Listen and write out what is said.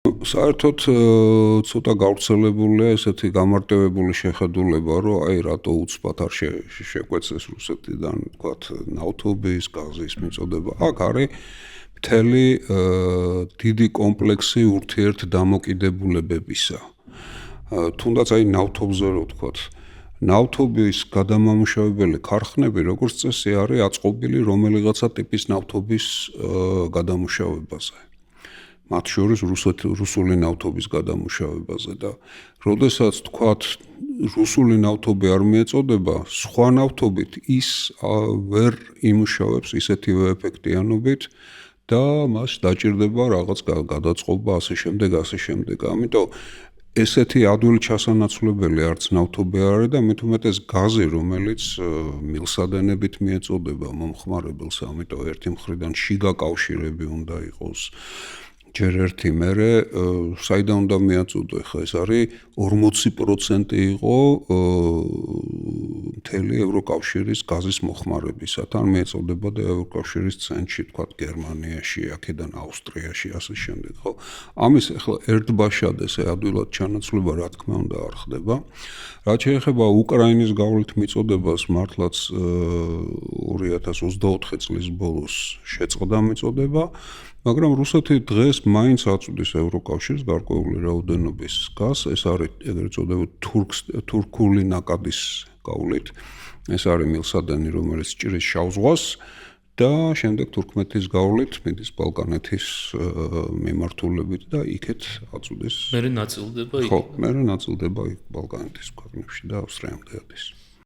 საერთოდ ცოტა გავრცელებულია ესეთი გამარტივებული შეხედულება, რომ აი რატო უცბად არ შეგვეცეს რუსეთიდან, თქვათ, ნავთობის, გაზის მიწოდება. აქ არის მთელი დიდი კომპლექსი ურთიერთდამოკიდებულებებისა. თუნდაც აი ნავთობზე რო ვთქვათ, ნავთობის გადამამუშავებელი ქარხნები, როგორც წესი, არის აწყობილი რომელიღაცა ტიპის ნავთობის გადამუშავებაზე. მათ შორის რუსული ნავთობის გადამუშავებაზე და როდესაც თქვათ რუსული ნავთობი არ მიეწოდება, სხვა ნავთობით ის ვერ იმუშავებს ისეთივე ეფექტიანობით და მას დაჭირდება რაღაც გადაწყობა ასე შემდეგ. ამიტომ ესეთი ადვილი ჩასანაცვლებელი არც ნავთობი არ არის და მით უმეტეს გაზი, რომელიც მილსადენებით მიეწოდება მომხმარებელს, ამიტომ ერთი მხრიდან შიგა კავშირები უნდა იყოს. ჯერ ერთი მერე საიდან უნდა მიაწოდო, ხა ეს არის 40% იყო მთელი ევროკავშირის გაზის მოხმარებისათან მიეწოდება და ევროკავშირის ცენტრში, თქვათ, გერმანიაში, აქედან ავსტრიაში, ასე შემდეგ, ხო? ამის ახლა ერთბაშად ესე ადვილად ჩანაცვლება, რა თქმა უნდა, არ ხდება. რაც შეეხება უკრაინის გავლით მიწოდებას, მართლაც 2024 წლის ბოლოს შეწყდა მიწოდება. მაგრამ რუსეთი დღეს მაინც აწვდის ევროკავშირს გარკვეული რაოდენობის გაზს, ეს არის ეგრეთ წოდებული თურქული ნაკადის გავლით. ეს არის მილსადენი, რომელიც ჭრის შავ ზღვას და შემდეგ თურქმეთის გავლით მიდის ბალკანეთის მიმართულებით და იქეთ აწვდის. მერე ნაწილდება იქ. ხო, მერე ნაწილდება იქ ბალკანეთის ქვეყნებში და ავსტრიამდე ადის.